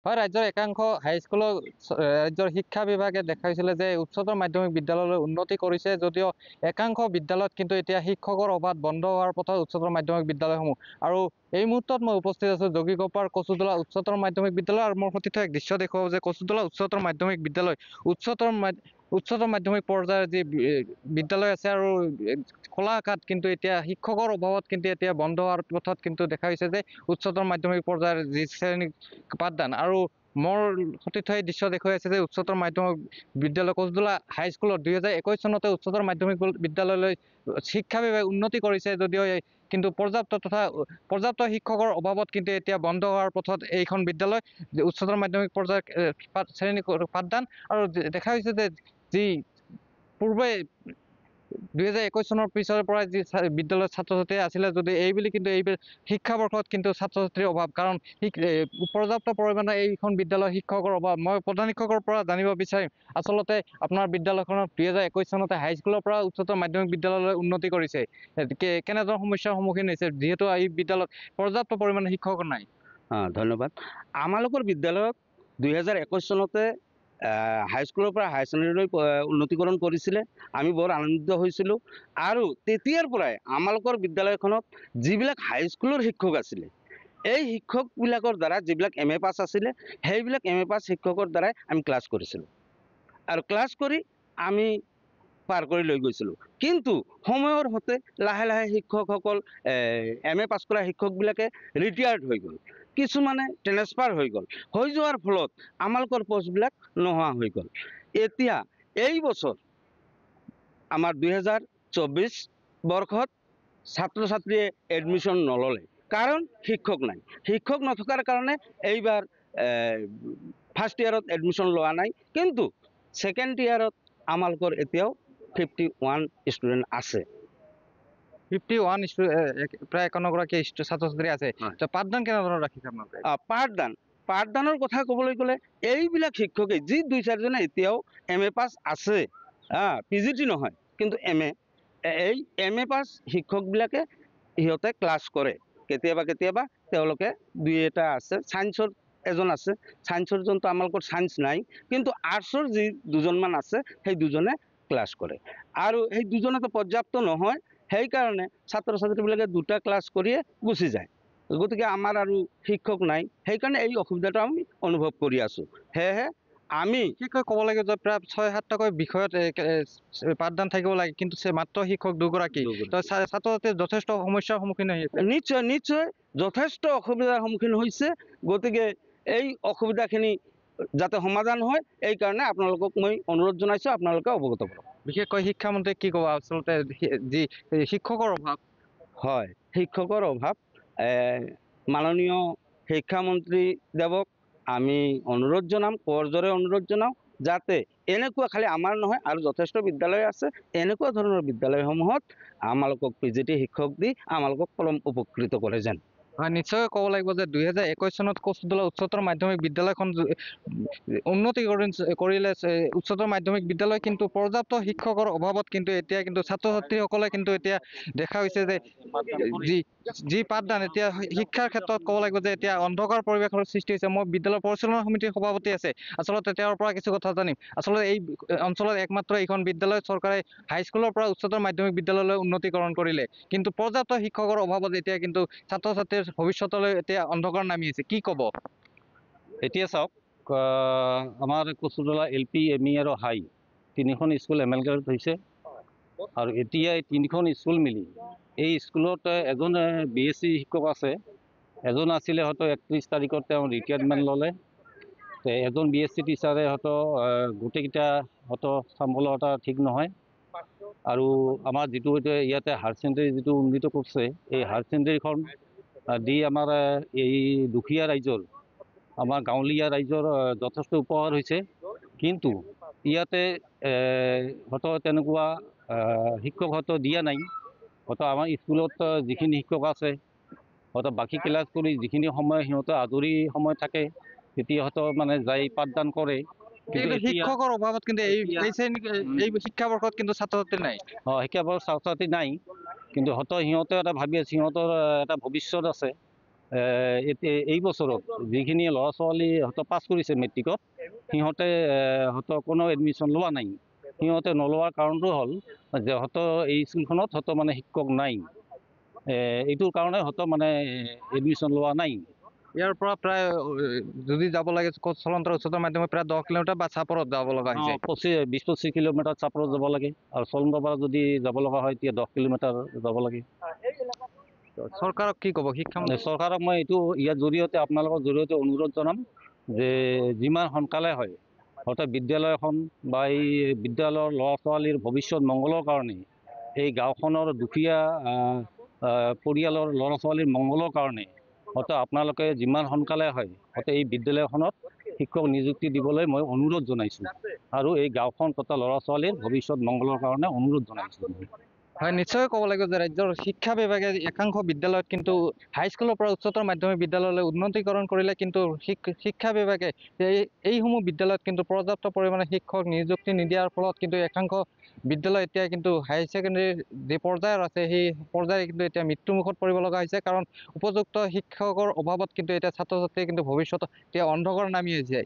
হয়, ৰাজ্যৰ একাংশ হাইস্কুলৰ ৰাজ্যৰ শিক্ষা বিভাগে দেখাইছিলে যে উচ্চতৰ মাধ্যমিক বিদ্যালয়লৈ উন্নতি কৰিছে যদিও একাংশ বিদ্যালয়ত কিন্তু এতিয়া শিক্ষকৰ অভাৱ বন্ধ হোৱাৰ পথত উচ্চতৰ মাধ্যমিক বিদ্যালয়সমূহ। আৰু এই মুহূৰ্তত মই উপস্থিত আছো যোগীঘোপাৰ কচুতলা উচ্চতৰ মাধ্যমিক বিদ্যালয় আৰু মোৰ সতীৰ্থ এক দৃশ্য দেখুৱাব যে কচুতলা উচ্চতৰ মাধ্যমিক বিদ্যালয় উচ্চতৰ মাধ্যমিক পৰ্যায়ৰ যি বিদ্যালয় আছে আৰু খোলা আকাত কিন্তু এতিয়া শিক্ষকৰ অভাৱত কিন্তু এতিয়া বন্ধ হোৱাৰ পথত কিন্তু দেখা হৈছে যে উচ্চতৰ মাধ্যমিক পৰ্যায়ৰ যি শ্ৰেণী পাঠদান আৰু মোৰ সতীৰ্থ এই দৃশ্য দেখুৱাই আছে যে উচ্চতৰ মাধ্যমিক বিদ্যালয় কচুতলা হাইস্কুলত 2021 চনতে উচ্চতৰ মাধ্যমিক বিদ্যালয়লৈ শিক্ষা বিভাগে উন্নতি কৰিছে যদিও কিন্তু পৰ্যাপ্ত শিক্ষকৰ অভাৱত কিন্তু এতিয়া বন্ধ হোৱাৰ পথত এইখন বিদ্যালয় উচ্চতৰ মাধ্যমিক পৰ্যায়ৰ শ্ৰেণী পাঠদান আৰু দেখা হৈছে যে যি পূৰ্বে 2021 চনৰ পিছৰ পৰা যি বিদ্যালয়ত ছাত্ৰ ছাত্ৰী আছিলে যদি এইবুলি কিন্তু এই শিক্ষাবৰ্ষত কিন্তু ছাত্ৰ ছাত্ৰীৰ অভাৱ কাৰণ পৰ্যাপ্ত পৰিমাণে এইখন বিদ্যালয়ৰ শিক্ষকৰ অভাৱ। মই প্ৰধান শিক্ষকৰ পৰা জানিব বিচাৰিম আচলতে আপোনাৰ বিদ্যালয়খনত 2021 চনতে হাইস্কুলৰ পৰা উচ্চতৰ মাধ্যমিক বিদ্যালয়লৈ উন্নতি কৰিছে কেনেধৰণৰ সমস্যাৰ সন্মুখীন হৈছে যিহেতু এই বিদ্যালয়ত পৰ্যাপ্ত পৰিমাণে শিক্ষক নাই। ধন্যবাদ। আমালোকৰ বিদ্যালয়ত 2021 চনতে হাইস্কুলৰ পৰা হায়াৰ ছেকেণ্ডেৰীলৈ উন্নতিকৰণ কৰিছিলে। আমি বৰ আনন্দিত হৈছিলোঁ আৰু তেতিয়াৰ পৰাই আমালোকৰ বিদ্যালয়খনত যিবিলাক হাইস্কুলৰ শিক্ষক আছিলে এই শিক্ষকবিলাকৰ দ্বাৰা যিবিলাক MA পাছ আছিলে সেইবিলাক MA পাছ শিক্ষকৰ দ্বাৰাই আমি ক্লাছ কৰিছিলোঁ আৰু ক্লাছ কৰি আমি পাৰ কৰি লৈ গৈছিলোঁ। কিন্তু সময়ৰ সৈতে লাহে লাহে শিক্ষকসকল MA পাছ কৰা শিক্ষকবিলাকে ৰিটায়াৰ্ড হৈ গ'ল, কিছুমানে ট্ৰেন্সফাৰ হৈ গ'ল, হৈ যোৱাৰ ফলত আমালোকৰ পষ্টবিলাক নোহোৱা হৈ গ'ল। এতিয়া এই বছৰ আমাৰ 2024 বৰ্ষত ছাত্ৰ ছাত্ৰীয়ে এডমিশ্যন নল'লে কাৰণ শিক্ষক নাই। শিক্ষক নথকাৰ কাৰণে এইবাৰ ফাৰ্ষ্ট ইয়াৰত এডমিশ্যন লোৱা নাই, কিন্তু ছেকেণ্ড ইয়াৰত আমালোকৰ এতিয়াও 51 ষ্টুডেণ্ট আছে। 51 প্ৰায় 51গৰাকী ছাত্ৰ ছাত্ৰী আছে। পাঠদান কেনেধৰণৰ ৰাখিছে আপোনালোকে? পাঠদানৰ কথা ক'বলৈ গ'লে এইবিলাক শিক্ষকে যি 2-4জনে এতিয়াও MA পাছ আছে, PGT নহয় কিন্তু এই MA পাছ শিক্ষকবিলাকে সিহঁতে ক্লাছ কৰে। কেতিয়াবা কেতিয়াবা তেওঁলোকে 2-এটা আছে, ছায়েন্সৰ এজন আছে, ছায়েন্সৰ যোনটো আমালোকৰ ছায়েন্স নাই কিন্তু আৰ্টছৰ যি দুজনমান আছে সেই দুজনে ক্লাছ কৰে আৰু সেই দুজনেতো পৰ্যাপ্ত নহয়, সেইকাৰণে ছাত্ৰ ছাত্ৰীবিলাকে 2টা ক্লাছ কৰিয়ে গুচি যায়। গতিকে আমাৰ আৰু শিক্ষক নাই, সেইকাৰণে এই অসুবিধাটো আমি অনুভৱ কৰি আছোঁ। সেয়েহে আমি বিশেষকৈ ক'ব লাগে যে প্ৰায় 6-7টাকৈ বিষয়ত পাঠদান থাকিব লাগে কিন্তু মাত্ৰ শিক্ষক 2গৰাকী, ছাত্ৰ ছাত্ৰীৰ যথেষ্ট সমস্যাৰ সন্মুখীন হৈছে। নিশ্চয় যথেষ্ট অসুবিধাৰ সন্মুখীন হৈছে। গতিকে এই অসুবিধাখিনি যাতে সমাধান হয় এই কাৰণে আপোনালোকক মই অনুৰোধ জনাইছোঁ, আপোনালোকে অৱগত কৰক। বিশেষকৈ শিক্ষামন্ত্ৰী কি ক'ব আচলতে যি শিক্ষকৰ অভাৱ? হয়, শিক্ষকৰ অভাৱ। মাননীয় শিক্ষামন্ত্ৰী দেৱক আমি অনুৰোধ জনাম, কৰজোৰে অনুৰোধ জনাওঁ যাতে এনেকুৱা খালি আমাৰ নহয় আৰু যথেষ্ট বিদ্যালয় আছে, এনেকুৱা ধৰণৰ বিদ্যালয়সমূহত আমালোকক PGT শিক্ষক দি আমালোকক কলম উপকৃত কৰে যেন। হয়, নিশ্চয় ক'ব লাগিব যে 2021 চনত কচুতলা উচ্চতৰ মাধ্যমিক বিদ্যালয়খন উন্নতি কৰিলে উচ্চতৰ মাধ্যমিক বিদ্যালয় কিন্তু পৰ্যাপ্ত শিক্ষকৰ অভাৱত কিন্তু এতিয়া কিন্তু ছাত্ৰ ছাত্ৰীসকলে কিন্তু এতিয়া দেখা হৈছে যে যি পাঠদান এতিয়া শিক্ষাৰ ক্ষেত্ৰত ক'ব লাগিব যে এতিয়া অন্ধকাৰ পৰিৱেশৰ সৃষ্টি হৈছে। মই বিদ্যালয় পৰিচালনা সমিতিৰ সভাপতি আছে, আচলতে তেওঁৰ পৰা কিছু কথা জানিম। আচলতে এই অঞ্চলত একমাত্ৰ এইখন বিদ্যালয় চৰকাৰে হাইস্কুলৰ পৰা উচ্চতৰ মাধ্যমিক বিদ্যালয়লৈ উন্নতিকৰণ কৰিলে কিন্তু পৰ্যাপ্ত শিক্ষকৰ অভাৱত এতিয়া কিন্তু ছাত্ৰ ছাত্ৰীৰ ভৱিষ্যতলৈ এতিয়া অন্ধকাৰ নামি আছে, কি ক'ব? এতিয়া চাওক, আমাৰ কচুতলা LP, ME আৰু হাই 3খন স্কুল এমেলগেট হৈছে আৰু এতিয়া এই 3খন স্কুল মিলি এই স্কুলত এজন BSc শিক্ষক আছে, এজন আছিলে হয়তো 31 তাৰিখত তেওঁ ৰিটায়াৰমেণ্ট ল'লে। এজন BSc টিচাৰে হয়তো গোটেইকেইটা হয়তো চম্ভালা এটা ঠিক নহয় আৰু আমাৰ যিটো ইয়াতে হায়াৰ ছেকেণ্ডেৰী যিটো উন্নীত কৰিছে এই হায়াৰ ছেকেণ্ডেৰীখন দি আমাৰ এই দুখীয়া ৰাইজৰ, আমাৰ গাঁৱলীয়া ৰাইজৰ যথেষ্ট উপকাৰ হৈছে। কিন্তু ইয়াতে হয়তো তেনেকুৱা শিক্ষক হয়তো দিয়া নাই। হয়তো আমাৰ স্কুলত যিখিনি শিক্ষক আছে হয়তো বাকী ক্লাছ কৰি যিখিনি সময় সিহঁতে আজৰি সময় থাকে তেতিয়া হয়তো মানে যাই পাঠদান কৰে। কিন্তু শিক্ষকৰ অভাৱত কিন্তু এই শিক্ষাবৰ্ষত কিন্তু ছাত্ৰ ছাত্ৰী নাই। শিক্ষাবৰ্ষত ছাত্ৰ ছাত্ৰী নাই, কিন্তু হয়তো সিহঁতে এটা ভাবি আছে, সিহঁতৰ এটা ভৱিষ্যত আছে, এই বছৰত যিখিনি ল'ৰা ছোৱালী পাছ কৰিছে মেট্ৰিকত, সিহঁতে কোনো এডমিশ্যন লোৱা নাই। সিহঁতে নলোৱাৰ কাৰণটো হ'ল যে এই স্কুলখনত মানে শিক্ষক নাই। এইটোৰ কাৰণে মানে এডমিশ্যন লোৱা নাই। ইয়াৰ পৰা প্ৰায় যদি যাব লাগে চলন্তৰ উচ্চতৰ মাধ্যমিক প্ৰায় 10 কিলোমিটাৰ বা চাপৰত যাব লগা হৈছে। 20-25 কিলোমিটাৰ চাপৰত যাব লাগে, আৰু চলন্তৰ পৰা যদি যাব লগা হয় তেতিয়া 10 কিলোমিটাৰ যাব লাগে। চৰকাৰক কি ক'ব? চৰকাৰক মই এইটো ইয়াৰ জৰিয়তে আপোনালোকৰ জৰিয়তে অনুৰোধ জনাম যে যিমান সোনকালে হয় বিদ্যালয়খন বা এই বিদ্যালয়ৰ ল'ৰা ছোৱালীৰ ভৱিষ্যত মংগলৰ কাৰণে, এই গাঁওখনৰ দুখীয়া পৰিয়ালৰ ল'ৰা ছোৱালীৰ মংগলৰ কাৰণে আপোনালোকে যিমান সোনকালে হয় এই বিদ্যালয়খনত শিক্ষক নিযুক্তি দিবলৈ মই অনুৰোধ জনাইছোঁ, আৰু এই গাঁওখন তথা ল'ৰা ছোৱালীৰ ভৱিষ্যত মংগলৰ কাৰণে অনুৰোধ জনাইছোঁ। হয়, নিশ্চয় ক'ব লাগিব যে ৰাজ্যৰ শিক্ষা বিভাগে একাংশ বিদ্যালয়ত কিন্তু হাইস্কুলৰ পৰা উচ্চতৰ মাধ্যমিক বিদ্যালয়লৈ উন্নতিকৰণ কৰিলে, কিন্তু শিক্ষা বিভাগে এইসমূহ বিদ্যালয়ত কিন্তু পৰ্যাপ্ত পৰিমাণে শিক্ষক নিযুক্তি নিদিয়াৰ ফলত কিন্তু একাংশ বিদ্যালয় এতিয়া কিন্তু হায়াৰ ছেকেণ্ডেৰী যি পৰ্যায়ৰ আছে সেই পৰ্যায় কিন্তু এতিয়া মৃত্যুমুখত পৰিব লগা হৈছে, কাৰণ উপযুক্ত শিক্ষকৰ অভাৱত কিন্তু এতিয়া ছাত্ৰ ছাত্ৰীয়ে কিন্তু ভৱিষ্যত এতিয়া অন্ধকাৰ নামি আহিছে।